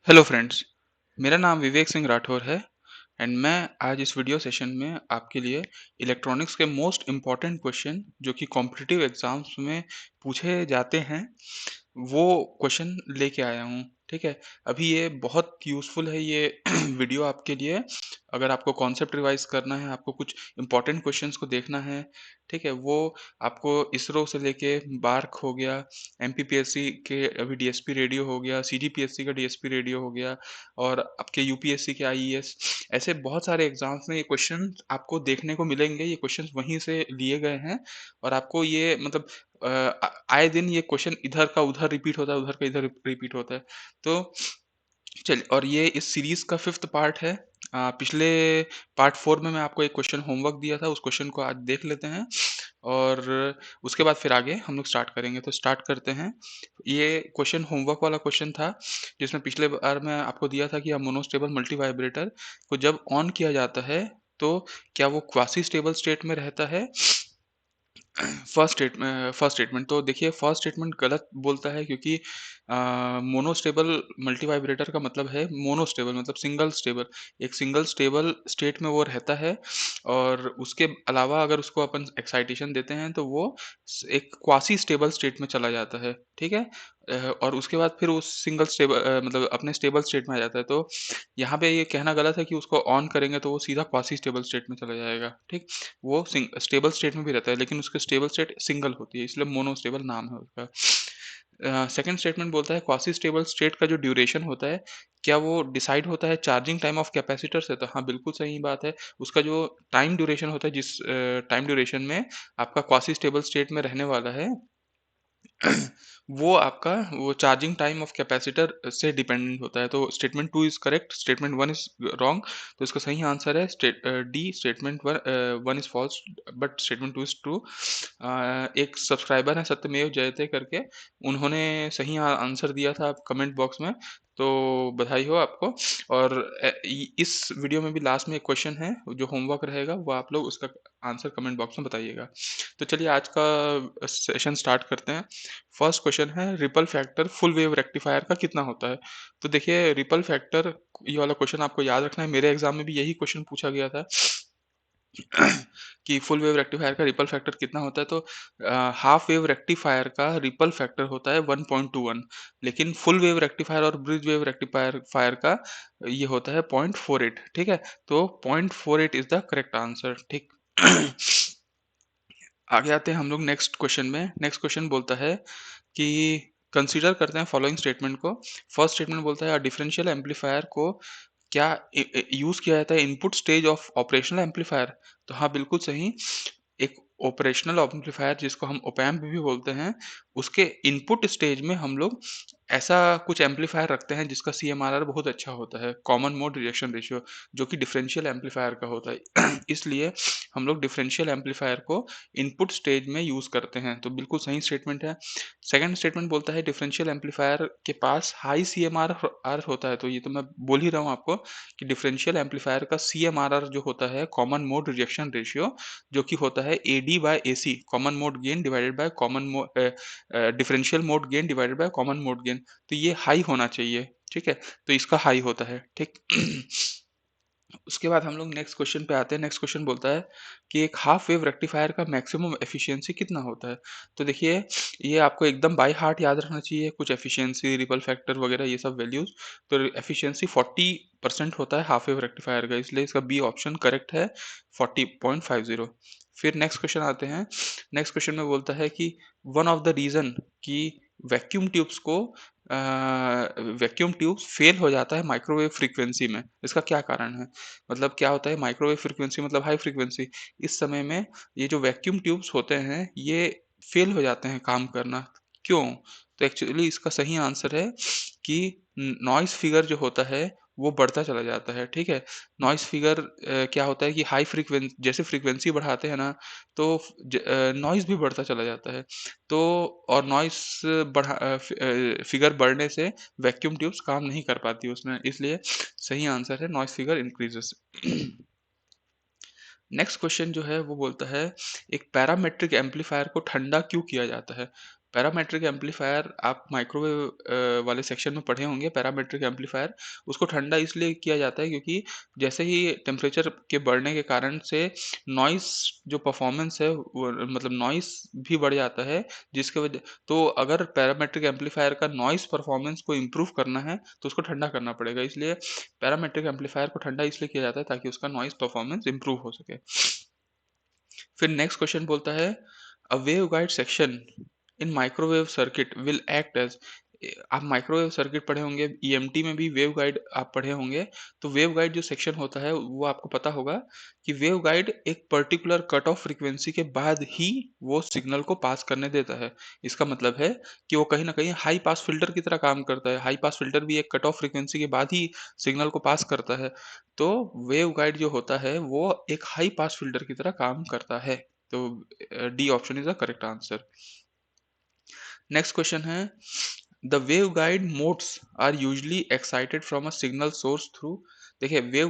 Hello friends, मेरा नाम विवेक सिंह राठौर है एंड मैं आज इस वीडियो सेशन में आपके लिए इलेक्ट्रॉनिक्स के मोस्ट इम्पॉर्टेंट क्वेश्चन जो कि कॉम्पिटिटिव एग्जाम्स में पूछे जाते हैं वो क्वेश्चन लेके आया हूँ। ठीक है, अभी ये बहुत यूज़फुल है ये वीडियो आपके लिए। अगर आपको कॉन्सेप्ट रिवाइज करना है, आपको कुछ इंपॉर्टेंट क्वेश्चंस को देखना है, ठीक है, वो आपको इसरो से लेके बार्क हो गया, एमपीपीएससी के अभी डीएसपी रेडियो हो गया, सीजीपीएससी का डीएसपी रेडियो हो गया और आपके यूपीएससी के आईईएस, ऐसे बहुत सारे एग्जाम्स में ये क्वेश्चन आपको देखने को मिलेंगे। ये क्वेश्चन वहीं से लिए गए हैं और आपको ये मतलब आए दिन ये क्वेश्चन इधर का उधर रिपीट होता है, उधर का इधर रिपीट होता है। तो चलिए, और ये इस सीरीज का 5th पार्ट है। पिछले पार्ट 4 में मैं आपको एक क्वेश्चन होमवर्क दिया था, उस क्वेश्चन को आज देख लेते हैं और उसके बाद फिर आगे हम लोग स्टार्ट करेंगे। तो स्टार्ट करते हैं। ये क्वेश्चन होमवर्क वाला क्वेश्चन था, जिसमें पिछले बार मैं आपको दिया था कि मोनोस्टेबल मल्टी वाइब्रेटर को जब ऑन किया जाता है, तो क्या वो क्वासी स्टेबल स्टेट में रहता है। फर्स्ट स्टेटमेंट तो देखिए, फर्स्ट स्टेटमेंट गलत बोलता है क्योंकि मोनोस्टेबल मल्टी वाइब्रेटर का मतलब है मोनोस्टेबल मतलब सिंगल स्टेबल, एक सिंगल स्टेबल स्टेट में वो रहता है और उसके अलावा अगर उसको अपन एक्साइटेशन देते हैं तो वो एक क्वासी स्टेबल स्टेट में चला जाता है। ठीक है, और उसके बाद फिर उस सिंगल स्टेबल मतलब अपने स्टेबल स्टेट में आ जाता है। तो यहाँ पे ये कहना गलत है कि उसको ऑन करेंगे तो वो सीधा क्वासी स्टेबल स्टेट में चला जाएगा। ठीक, वो स्टेबल स्टेट में भी रहता है लेकिन उसकी स्टेबल स्टेट सिंगल होती है, इसलिए मोनोस्टेबल नाम है उसका। सेकंड स्टेटमेंट बोलता है क्वासी स्टेबल स्टेट का जो ड्यूरेशन होता है, क्या वो डिसाइड होता है चार्जिंग टाइम ऑफ कैपेसिटर से। तो हाँ, बिल्कुल सही बात है। उसका जो टाइम ड्यूरेशन होता है, जिस टाइम ड्यूरेशन में आपका क्वासी स्टेबल स्टेट में रहने वाला है, वो आपका वो चार्जिंग टाइम ऑफ कैपेसिटर से डिपेंडेंट होता है। तो statement 2 is correct, statement 1 is wrong. तो इसका सही आंसर है D, statement 1 is false but statement 2 is true. एक सब्सक्राइबर है सत्यमेव जयते करके, उन्होंने सही आंसर दिया था कमेंट बॉक्स में, तो बधाई हो आपको। और इस वीडियो में भी लास्ट में एक क्वेश्चन है जो होमवर्क रहेगा, वो आप लोग उसका आंसर कमेंट बॉक्स में बताइएगा। तो चलिए आज का सेशन स्टार्ट करते हैं। फर्स्ट क्वेश्चन है ripple factor full wave rectifier का कितना होता है। तो देखिए, रिपल फैक्टर, ये वाला क्वेश्चन आपको याद रखना है, मेरे एग्जाम में भी यही क्वेश्चन पूछा गया था कि फुल वेव रेक्टिफायर का रिपल फैक्टर कितना होता है। तो हाफ वेव रेक्टिफायर का रिपल फैक्टर होता है 1.21, लेकिन फुल वेव रेक्टिफायर और ब्रिज वेव रेक्टिफायर फायर का ये होता है 0.48। ठीक है, तो 0.48 इज द करेक्ट आंसर। ठीक आगे आते हैं हम लोग नेक्स्ट क्वेश्चन में। नेक्स्ट क्वेश्चन बोलता है कि कंसीडर करते हैं फॉलोइंग स्टेटमेंट को। फर्स्ट स्टेटमेंट बोलता है डिफरेंशियल एम्पलीफायर को क्या यूज किया जाता है input stage of operational amplifier. तो हाँ, बिल्कुल सही। एक ऑपरेशनल एम्पलीफायर जिसको हम ओपैम्प भी बोलते हैं, उसके इनपुट स्टेज में हम लोग ऐसा कुछ एम्पलीफायर रखते हैं जिसका सीएमआरआर बहुत अच्छा होता है, कॉमन मोड रिजेक्शन रेशियो, जो कि डिफरेंशियल एम्पलीफायर का होता है। इसलिए हम लोग डिफरेंशियल एम्पलीफायर को इनपुट स्टेज में यूज करते हैं। तो बिल्कुल सही स्टेटमेंट है। सेकंड स्टेटमेंट बोलता है डिफरेंशियल एम्पलीफायर के पास हाई सीएमआरआर होता है। तो ये तो मैं बोल ही रहा हूँ आपको कि डिफरेंशियल एम्पलीफायर का सीएमआरआर जो होता है, कॉमन मोड रिजेक्शन रेशियो, जो कि होता है AD by AC, common mode gain divided by common mode differential mode gain divided by common mode gain. तो ये हाई होना चाहिए। ठीक है, तो इसका हाई होता है। ठीक उसके बाद हम लोग नेक्स्ट क्वेश्चन पे आते हैं। नेक्स्ट क्वेश्चन बोलता है कि एक हाफ वेव रेक्टिफायर का मैक्सिमम एफिशिएंसी कितना होता है। तो देखिए, ये आपको एकदम बाय हार्ट याद रखना चाहिए, कुछ एफिशिएंसी, रिपल फैक्टर वगैरह ये सब वैल्यूज। तो एफिशिएंसी 40% होता है हाफ वेव रेक्टिफायर का, इसलिए इसका बी ऑप्शन करेक्ट है, 40.50। फिर नेक्स्ट क्वेश्चन आते हैं। नेक्स्ट क्वेश्चन में बोलता है कि वन ऑफ द रीजन कि वैक्यूम ट्यूब्स को वैक्यूम ट्यूब्स फेल हो जाता है माइक्रोवेव फ्रीक्वेंसी में, इसका क्या कारण है। मतलब क्या होता है माइक्रोवेव फ्रीक्वेंसी, मतलब हाई फ्रीक्वेंसी, इस समय में ये जो वैक्यूम ट्यूब्स होते हैं ये फेल हो जाते हैं काम करना, क्यों। तो एक्चुअली इसका सही आंसर है कि नॉइस फिगर जो होता है वो बढ़ता चला जाता है। ठीक है, नॉइस फिगर क्या होता है कि हाई फ्रीक्वेंसी, जैसे फ्रीक्वेंसी बढ़ाते हैं ना, तो नॉइस भी बढ़ता चला जाता है। तो और नॉइस फिगर बढ़ने से वैक्यूम ट्यूब्स काम नहीं कर पाती उसमें, इसलिए सही आंसर है noise figure increases. Next question जो है वो बोलता है एक पैरामेट्रिक एम्पलीफायर को ठंडा क्यों किया जाता है। पैरामेट्रिक एम्पलीफायर आप माइक्रोवेव वाले सेक्शन में पढ़े होंगे। पैरामेट्रिक एम्पलीफायर उसको ठंडा इसलिए किया जाता है क्योंकि जैसे ही टेम्परेचर के बढ़ने के कारण से नॉइस जो परफॉर्मेंस है वो मतलब नॉइस भी बढ़ जाता है, जिसके वजह तो अगर पैरामेट्रिक एम्पलीफायर का नॉइस परफॉर्मेंस को इम्प्रूव करना है तो उसको ठंडा करना पड़ेगा, इसलिए पैरामेट्रिक एम्पलीफायर को ठंडा इसलिए किया जाता है ताकि उसका नॉइस परफॉर्मेंस इम्प्रूव हो सके। फिर नेक्स्ट क्वेश्चन बोलता है a wave guide section in microwave circuit will act as. आप माइक्रोवेव सर्किट पढ़े होंगे, ईएमटी में भी वेव गाइड आप पढ़े होंगे। तो वेव गाइड जो सेक्शन होता है वो आपको पता होगा कि वेव गाइड एक पर्टिकुलर कट ऑफ फ्रीक्वेंसी के बाद ही वो सिग्नल को पास करने देता है। इसका मतलब है कि वो कहीं ना कहीं हाई पास फिल्टर की तरह काम करता है। हाई पास फिल्टर भी एक कट ऑफ फ्रीक्वेंसी के बाद ही सिग्नल को पास करता है। तो वेव गाइड जो होता है वो एक हाई पास फिल्टर की तरह काम करता है। तो D option is the correct answer. Next question है the wave guide modes are usually excited from a signal source through. देखिए वेव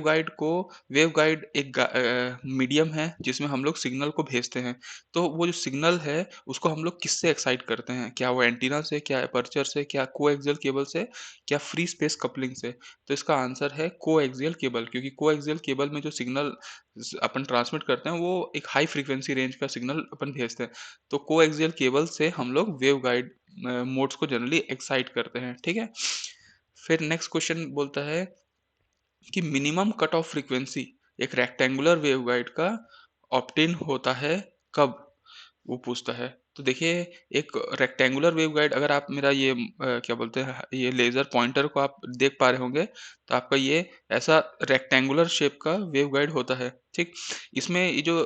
गाइड एक मीडियम है जिसमें हम लोग सिग्नल को भेजते हैं। तो वो जो सिग्नल है उसको हम लोग किससे एक्साइट करते हैं, क्या वो एंटीना से, क्या अपर्चर से, क्या कोएक्सियल केबल से, क्या फ्री स्पेस कपलिंग से। तो इसका आंसर है कोएक्सियल केबल, क्योंकि कोएक्सियल केबल में जो सिग्नल अपन ट्रांसमिट करते हैं वो एक हाई फ्रीक्वेंसी रेंज का सिग्नल अपन भेजते हैं। तो कोएक्सियल केबल से हम लोग वेव गाइड मोड्स को जनरली एक्साइट करते हैं, ठीक है। फिर नेक्स्ट क्वेश्चन बोलता है कि मिनिमम कट ऑफ फ्रीक्वेंसी एक रेक्टेंगुलर वेवगाइड का ऑप्टेन होता है कब, वो पूछता है। तो देखिए एक रेक्टेंगुलर वेवगाइड, अगर आप मेरा ये क्या बोलते हैं ये लेजर पॉइंटर को आप देख पा रहे होंगे तो आपका ये ऐसा रेक्टेंगुलर शेप का वेवगाइड होता है, ठीक। इसमें ये जो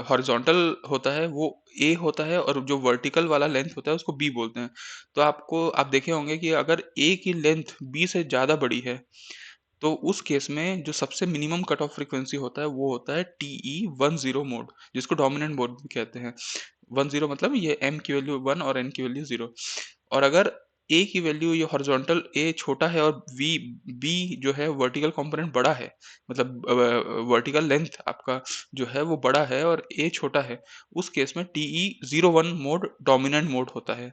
हॉरिजॉन्टल होता है वो ए होता है और जो वर्टिकल वाला लेंथ होता है उसको बी बोलते हैं। तो आप देखे होंगे कि अगर ए की लेंथ बी से ज्यादा बड़ी है तो उस केस में जो सबसे मिनिमम कट ऑफ फ्रीक्वेंसी होता है वो होता है TE10 मोड, जिसको डोमिनेंट मोड भी कहते हैं। 10 मतलब ये m की वैल्यू 1 और n की वैल्यू 0। और अगर a की वैल्यू ये हॉरिजॉन्टल a छोटा है और b जो है वर्टिकल कंपोनेंट बड़ा है, मतलब वर्टिकल लेंथ आपका जो है वो बड़ा है और a छोटा है, उस केस में TE01 मोड डोमिनेंट मोड होता है,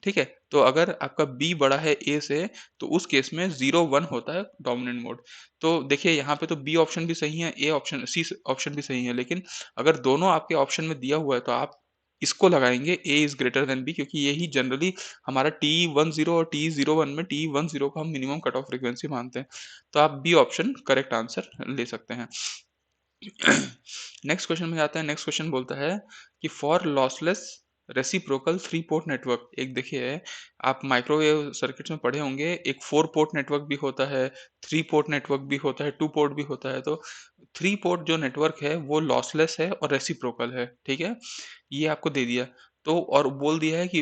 ठीक है। तो अगर आपका b बड़ा है a से तो उस केस में 01 होता है डोमिनेंट मोड। तो देखिए यहाँ पे तो बी ऑप्शन भी सही है, ए ऑप्शन सी ऑप्शन भी सही है, लेकिन अगर दोनों आपके ऑप्शन में दिया हुआ है तो आप इसको लगाएंगे ए इज ग्रेटर देन बी, क्योंकि यही जनरली हमारा TE10 और TE01 में TE10 को हम मिनिमम कट ऑफ फ्रीक्वेंसी मानते हैं। तो आप बी ऑप्शन करेक्ट आंसर ले सकते हैं। नेक्स्ट क्वेश्चन में जाते हैं। नेक्स्ट क्वेश्चन बोलता है कि for lossless reciprocal three port network, एक देखिए आप माइक्रोवेव सर्किट्स में पढ़े होंगे, एक 4 पोर्ट नेटवर्क भी होता है, 3 पोर्ट नेटवर्क भी होता है, 2 पोर्ट भी होता है। तो 3 पोर्ट जो नेटवर्क है वो लॉसलेस है और रेसिप्रोकल है, ठीक है। ये आपको दे दिया। तो और बोल दिया है कि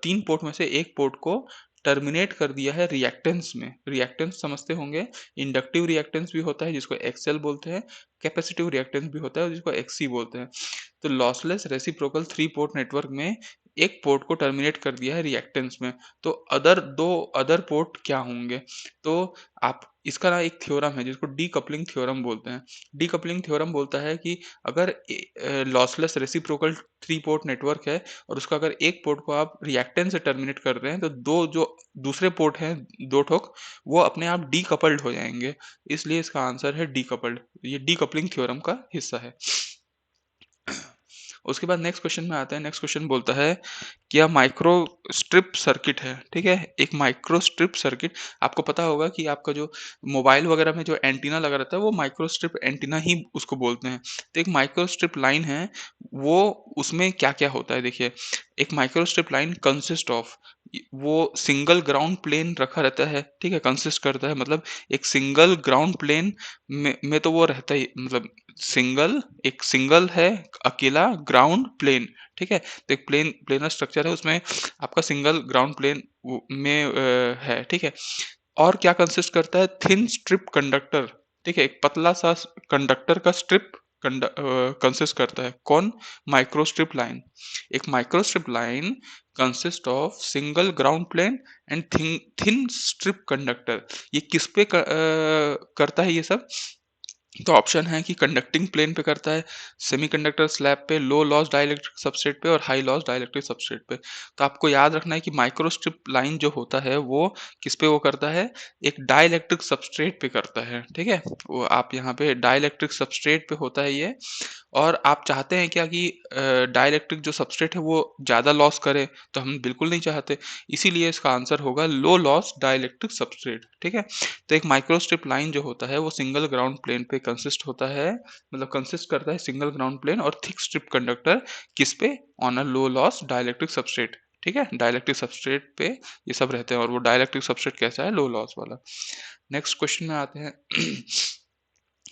3 पोर्ट में से एक पोर्ट को टर्मिनेट कर दिया है रिएक्टेंस में। रिएक्टेंस समझते होंगे, इंडक्टिव रिएक्टेंस भी होता है जिसको एक्सएल बोलते हैं, कैपेसिटिव रिएक्टेंस भी होता है जिसको एक्सी बोलते हैं। तो लॉसलेस रेसिप्रोकल 3 पोर्ट नेटवर्क में एक पोर्ट को टर्मिनेट कर दिया है रिएक्टेंस में। तो अदर पोर्ट क्या होंगे? तो आप इसका ना एक थ्योरम है जिसको डीकपलिंग थ्योरम बोलते हैं। डीकपलिंग थ्योरम बोलता है कि अगर लॉसलेस रेसिप्रोकल 3 पोर्ट नेटवर्क है और उसका अगर एक पोर्ट को आप रिएक्टेंस से टर्मिनेट कर रहे हैं तो दो जो दूसरे पोर्ट हैं, दो ठोक, वो अपने आप डीकपल्ड हो जाएंगे। इसलिए इसका आंसर है डीकपल्ड। ये डीकपलिंग थ्योरम का हिस्सा है। उसके बाद नेक्स्ट क्वेश्चन में आते हैं। नेक्स्ट क्वेश्चन बोलता है क्या माइक्रो स्ट्रिप सर्किट है, ठीक है। एक माइक्रो स्ट्रिप सर्किट, आपको पता होगा कि आपका जो मोबाइल वगैरह में जो एंटीना लगा रहता है वो माइक्रो स्ट्रिप एंटीना ही उसको बोलते हैं। तो एक माइक्रो स्ट्रिप लाइन है, वो उसमें क्या क्या होता है देखिए। एक micro strip line consist of, वो सिंगल ग्राउंड प्लेन रखा रहता है, ठीक है। कंसिस्ट करता है मतलब एक सिंगल ग्राउंड प्लेन में तो वो रहता ही, मतलब एक सिंगल है अकेला ग्राउंड प्लेन, ठीक है। तो एक प्लेनर स्ट्रक्चर है, उसमें आपका सिंगल ग्राउंड प्लेन में है, ठीक है। और क्या कंसिस्ट करता है, थिन स्ट्रिप कंडक्टर, ठीक है। एक पतला सा कंडक्टर का स्ट्रिप कंसिस्ट करता है। कौन? Microstrip line. एक microstrip line consist of single ground plane and thin strip conductor. ये किस पे करता है ये सब? तो ऑप्शन है कि कंडक्टिंग प्लेन पे करता है, सेमीकंडक्टर स्लैब पे, लो लॉस डाइलेक्ट्रिक सबस्ट्रेट पे और हाई लॉस डाइलेक्ट्रिक सबस्ट्रेट पे। तो आपको याद रखना है कि माइक्रोस्ट्रिप लाइन जो होता है वो किस पे वो करता है, एक डाइलेक्ट्रिक सबस्ट्रेट पे करता है, ठीक है। वो आप यहाँ पे डाइलेक्ट्रिक सबस्ट्रेट पे होता है ये। और आप चाहते हैं क्या कि डाइलेक्ट्रिक जो सबस्ट्रेट है वो ज़्यादा लॉस करे, तो हम बिल्कुल नहीं चाहते। इसीलिए इसका आंसर होगा लो लॉस डाइलेक्ट्रिक सबस्ट्रेट, ठीक है। तो एक माइक्रोस्ट्रिप लाइन जो होता है वो सिंगल ग्राउंड प्लेन पे कंसिस्ट होता है, मतलब कंसिस्ट करता है सिंगल ग्राउंड प्लेन और थिक स्ट्रिप कंडक्टर, किस पे, on a low loss dielectric substrate, ठीक है। डाइलेक्ट्रिक सबस्ट्रेट पे ये सब रहते हैं, और वो डाइलेक्ट्रिक सबस्ट्रेट कैसा है, लो लॉस वाला। नेक्स्ट क्वेश्चन में आते हैं।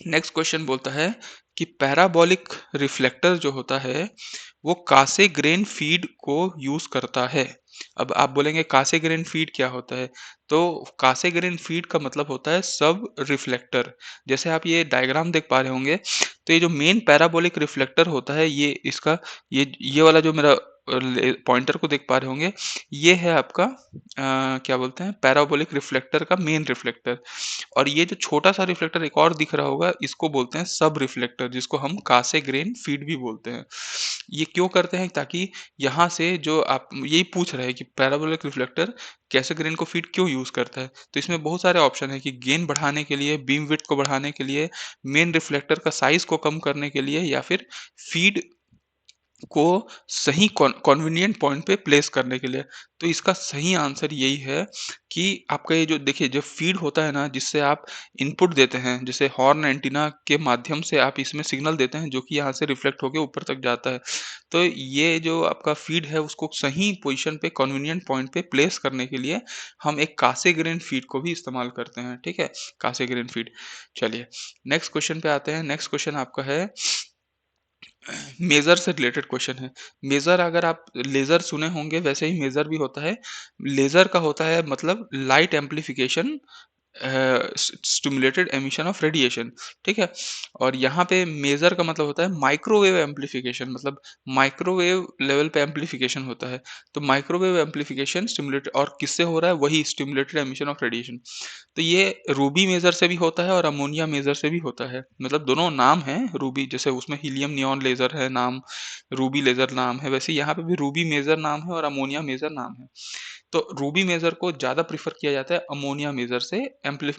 नेक्स्ट क्वेश्चन बोलता है कि पैराबोलिक रिफ्लेक्टर जो होता है वो कासे ग्रेन फीड को यूज करता है। अब आप बोलेंगे कासे ग्रेन फीड क्या होता है, तो कासे ग्रेन फीड का मतलब होता है सब रिफ्लेक्टर। जैसे आप ये डायग्राम देख पा रहे होंगे, तो ये जो मेन पैराबोलिक रिफ्लेक्टर होता है, ये इसका ये वाला जो मेरा पॉइंटर को देख पा रहे होंगे, ये है आपका क्या बोलते हैं, पैराबोलिक रिफ्लेक्टर का मेन रिफ्लेक्टर। और ये जो छोटा सा रिफ्लेक्टर एक और दिख रहा होगा, इसको बोलते हैं सब रिफ्लेक्टर, जिसको हम कासे ग्रेन फीड भी बोलते हैं। ये क्यों करते हैं, ताकि यहाँ से जो आप यही पूछ रहे हैं कि पैराबोलिक रिफ्लेक्टर कैसे ग्रेन को फीड क्यों यूज करता है, तो इसमें बहुत सारे ऑप्शन है कि गेन बढ़ाने के लिए, बीम विड्थ को बढ़ाने के लिए, मेन रिफ्लेक्टर का साइज को कम करने के लिए, या फिर फीड को सही कॉन्वीनिएंट पॉइंट पे प्लेस करने के लिए। तो इसका सही आंसर यही है कि आपका ये जो देखिए जो फीड होता है ना, जिससे आप इनपुट देते हैं, जैसे हॉर्न एंटीना के माध्यम से आप इसमें सिग्नल देते हैं जो कि यहाँ से रिफ्लेक्ट होके ऊपर तक जाता है। तो ये जो आपका फीड है उसको सही पोजीशन पे कन्वीनिएंट पॉइंट पे प्लेस करने के लिए हम एक कासे ग्रेन फीड को भी इस्तेमाल करते हैं, ठीक है। कासे ग्रेन फीड। चलिए नेक्स्ट क्वेश्चन पे आते हैं। नेक्स्ट क्वेश्चन आपका है, मेजर से रिलेटेड क्वेश्चन है। मेजर, अगर आप लेजर सुने होंगे, वैसे ही मेजर भी होता है। लेजर का होता है मतलब light amplification, stimulated emission of radiation, ठीक है। और यहाँ पे मेजर का मतलब होता है माइक्रोवेव एम्पलीफिकेशन, मतलब माइक्रोवेव लेवल पे एम्पलीफिकेशन होता है। तो माइक्रोवेव एम्पलीफिकेशन स्टिमुलेट, और किससे हो रहा है, वही स्टिमुलेटेड एमिशन ऑफ रेडिएशन। तो ये रूबी मेजर से भी होता है और अमोनिया मेजर से भी होता है, मतलब दोनों नाम है रूबी, जैसे उसमें हीलियम नियॉन लेजर है नाम, रूबी लेजर नाम है, वैसे यहाँ पे भी रूबी मेजर नाम है और अमोनिया मेजर नाम है। तो रूबी मेजर को ज्यादा प्रीफर किया जाता है अमोनिया मेजर से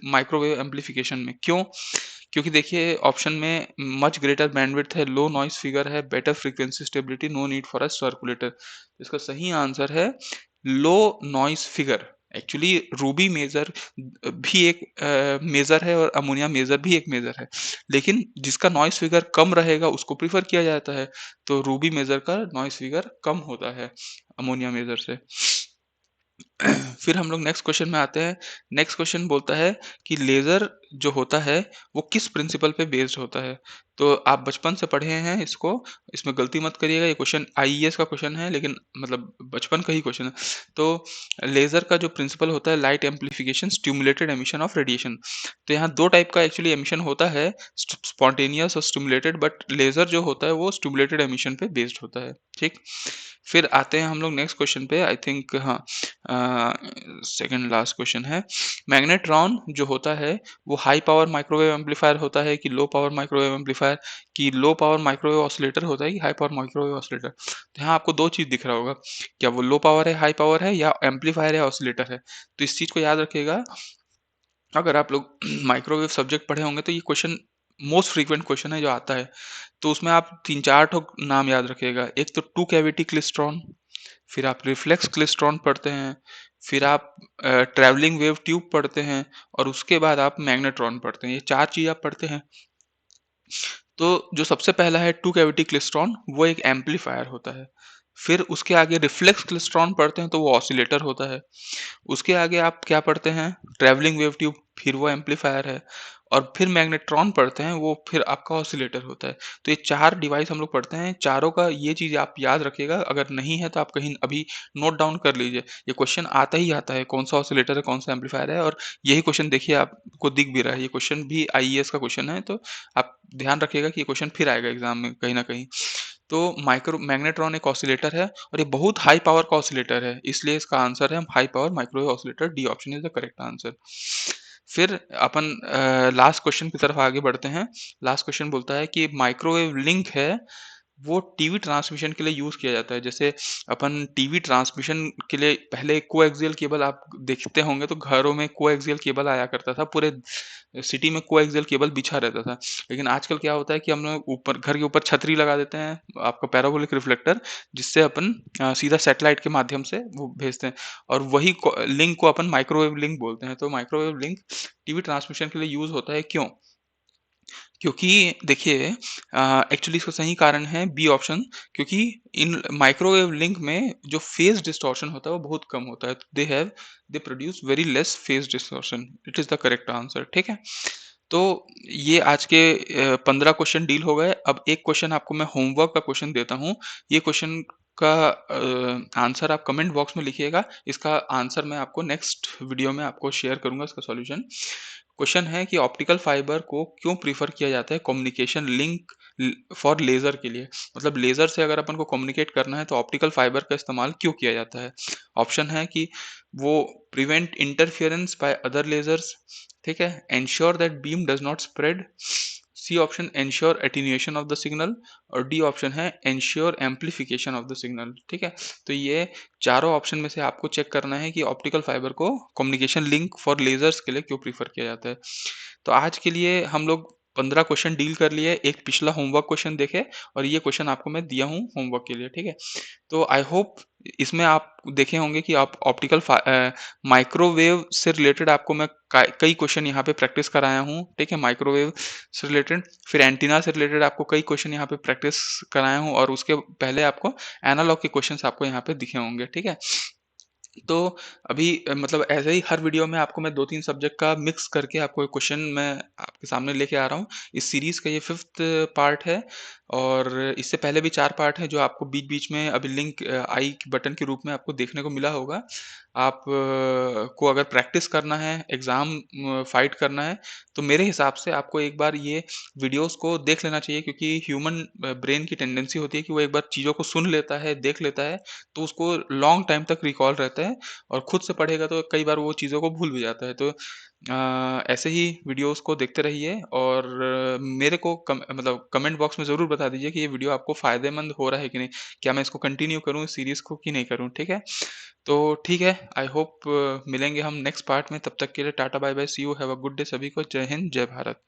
माइक्रोवेव एम्पलीफिकेशन में। क्यों? क्योंकि देखिए ऑप्शन में मच ग्रेटर बैंडविड्थ है, लो नॉइस फिगर है, better frequency stability, no need for a circulator. इसका सही आंसर है low noise figure. Actually ruby maser भी एक मेजर है और अमोनिया मेजर भी एक मेजर है, लेकिन जिसका नॉइस फिगर कम रहेगा उसको प्रीफर किया जाता है। तो रूबी मेजर का नॉइस फिगर कम होता है अमोनिया मेजर से। फिर हम लोग नेक्स्ट क्वेश्चन में आते हैं। नेक्स्ट क्वेश्चन बोलता है कि लेजर जो होता है वो किस प्रिंसिपल पे बेस्ड होता है। तो आप बचपन से पढ़े हैं इसको, इसमें गलती मत करिएगा, ये क्वेश्चन आईईएस का क्वेश्चन है, लेकिन मतलब बचपन का ही क्वेश्चन है। तो लेजर का जो प्रिंसिपल होता है light amplification stimulated emission of radiation. तो यहाँ दो टाइप का एक्चुअली एमिशन होता है, स्पॉन्टेनियस और स्टिमुलेटेड, बट लेजर जो होता है वो स्टिमुलेटेड एमिशन पे बेस्ड होता है, ठीक। फिर आते हैं हम लोग नेक्स्ट क्वेश्चन पे, आई थिंक हाँ, सेकंड लास्ट क्वेश्चन है। मैग्नेट्रॉन जो होता है वो हाई पावर माइक्रोवेव एम्पलीफायर होता है कि लो पावर माइक्रोवेव एम्पलीफायर, कि लो पावर माइक्रोवेव ऑसिलेटर होता है कि हाई पावर माइक्रोवेव ऑसिलेटर। तो यहाँ आपको दो चीज दिख रहा होगा, क्या वो लो पावर है, हाई पावर है, या एम्पलीफायर है, ऑसिलेटर है। तो इस चीज को याद रखिएगा। अगर आप लोग माइक्रोवेव सब्जेक्ट पढ़े होंगे तो ये क्वेश्चन मोस्ट फ्रीक्वेंट क्वेश्चन है जो आता है। तो उसमें आप तीन चार ठो नाम याद रखिएगा। एक तो टू कैविटी क्लिस्ट्रॉन, फिर आप रिफ्लेक्स क्लिस्ट्रॉन पढ़ते हैं, फिर आप ट्रैवलिंग वेव ट्यूब पढ़ते हैं, और उसके बाद आप मैग्नेट्रॉन पढ़ते हैं। ये चार चीज आप पढ़ते हैं। तो जो सबसे पहला है टू कैविटी क्लिस्ट्रॉन, वो एक एम्पलीफायर होता है। फिर उसके आगे रिफ्लेक्स क्लिस्ट्रॉन पढ़ते हैं तो वो ऑसिलेटर होता है। उसके आगे आप क्या पढ़ते हैं, ट्रैवलिंग वेव ट्यूब, फिर वो एम्पलीफायर है। और फिर मैग्नेट्रॉन पढ़ते हैं, वो फिर आपका ऑसिलेटर होता है। तो ये चार डिवाइस हम लोग पढ़ते हैं, चारों का ये चीज आप याद रखिएगा। अगर नहीं है तो आप कहीं अभी नोट डाउन कर लीजिए, ये क्वेश्चन आता ही आता है, कौन सा ऑसिलेटर है, कौन सा एम्पलीफायर है। और यही क्वेश्चन देखिए आपको दिख भी रहा है, ये क्वेश्चन भी आईईएस का क्वेश्चन है, तो आप ध्यान रखिएगा कि ये क्वेश्चन फिर आएगा एग्जाम में कहीं ना कहीं। तो माइक्रो मैग्नेट्रॉन एक ऑसिलेटर है, और ये बहुत हाई पावर का ऑसिलेटर है, इसलिए इसका आंसर है high power microwave oscillator, D option is the correct answer. फिर अपन लास्ट क्वेश्चन की तरफ आगे बढ़ते हैं। लास्ट क्वेश्चन बोलता है कि माइक्रोवेव लिंक है, वो टीवी ट्रांसमिशन के लिए यूज़ किया जाता है। जैसे अपन टीवी ट्रांसमिशन के लिए पहले कोएक्सियल केबल आप देखते होंगे तो घरों में कोएक्सियल केबल आया करता था, पूरे सिटी में कोएक्सियल केबल बिछा रहता था। लेकिन आजकल क्या होता है कि हम लोग ऊपर घर के ऊपर छतरी लगा देते हैं, आपका पैराबोलिक रिफ्लेक्टर, जिससे अपन सीधा सैटेलाइट के माध्यम से वो भेजते हैं और वही लिंक को अपन माइक्रोवेव लिंक बोलते हैं। तो माइक्रोवेव लिंक टीवी ट्रांसमिशन के लिए यूज़ होता है, क्यों? क्योंकि देखिए एक्चुअली इसका सही कारण है बी ऑप्शन, क्योंकि इन माइक्रोवेव लिंक में जो फेज डिस्टॉर्शन होता है वो बहुत कम होता है। They produce very less phase distortion. It is the correct answer. ठीक है, तो ये आज के 15 क्वेश्चन डील हो गए। अब एक क्वेश्चन आपको मैं होमवर्क का क्वेश्चन देता हूँ। ये क्वेश्चन का आंसर आप कमेंट बॉक्स में लिखिएगा। इसका आंसर मैं आपको नेक्स्ट वीडियो में आपको शेयर करूंगा, इसका सॉल्यूशन। क्वेश्चन है कि ऑप्टिकल फाइबर को क्यों प्रीफर किया जाता है कम्युनिकेशन लिंक फॉर लेजर के लिए? मतलब लेजर से अगर अपन को कम्युनिकेट करना है तो ऑप्टिकल फाइबर का इस्तेमाल क्यों किया जाता है? ऑप्शन है कि वो prevent interference by other lasers, ठीक है, ensure that beam does not spread, C option ensure attenuation of the signal, और डी ऑप्शन है ensure amplification of the signal. ठीक है, तो ये चारों ऑप्शन में से आपको चेक करना है कि ऑप्टिकल फाइबर को कम्युनिकेशन लिंक फॉर लेजर्स के लिए क्यों प्रीफर किया जाता है। तो आज के लिए हम लोग 15 क्वेश्चन डील कर लिए। एक पिछला होमवर्क क्वेश्चन देखे और ये क्वेश्चन आपको मैं दिया हूँ होमवर्क के लिए। ठीक है, तो आई होप इसमें आप देखे होंगे कि आप माइक्रोवेव से रिलेटेड आपको मैं कई क्वेश्चन यहाँ पे प्रैक्टिस कराया हूँ। ठीक है, माइक्रोवेव से रिलेटेड, फिर एंटीना से रिलेटेड आपको कई क्वेश्चन यहाँ पे प्रैक्टिस कराया हूँ और उसके पहले आपको एनालॉग के क्वेश्चंस आपको यहाँ पे दिखे होंगे। ठीक है, तो अभी मतलब ऐसे ही हर वीडियो में आपको मैं 2-3 सब्जेक्ट का मिक्स करके आपको एक क्वेश्चन मैं आपके सामने लेके आ रहा हूँ। इस सीरीज़ का ये 5th पार्ट है और इससे पहले भी 4 पार्ट हैं जो आपको बीच-बीच में अभी लिंक आई बटन के रूप में आपको देखने को मिला होगा। आप को अगर प्रैक्टिस करना है, एग्ज़ाम फाइट करना है, तो मेरे हिसाब से आपको एक बार ये वीडियोज़ को देख लेना चाहिए, क्योंकि ह्यूमन ब्रेन की टेंडेंसी होती है कि वो एक बार चीज़ों को सुन लेता है, देख लेता है, तो उसको लॉन्ग टाइम तक रिकॉल रहता है और खुद से पढ़ेगा तो कई बार वो चीज़ों को भूल भी जाता है। तो ऐसे ही वीडियोज़ को देखते रहिए और मेरे को मतलब कमेंट बॉक्स में ज़रूर बता दीजिए कि ये वीडियो आपको फ़ायदेमंद हो रहा है कि नहीं? क्या मैं इसको कंटिन्यू करूँ इस सीरीज़ को कि नहीं करूँ? ठीक है? तो ठीक है, आई होप मिलेंगे हम नेक्स्ट पार्ट में। तब तक के लिए tata bye bye, see you, have a good day सभी को। जय हिंद, जय भारत।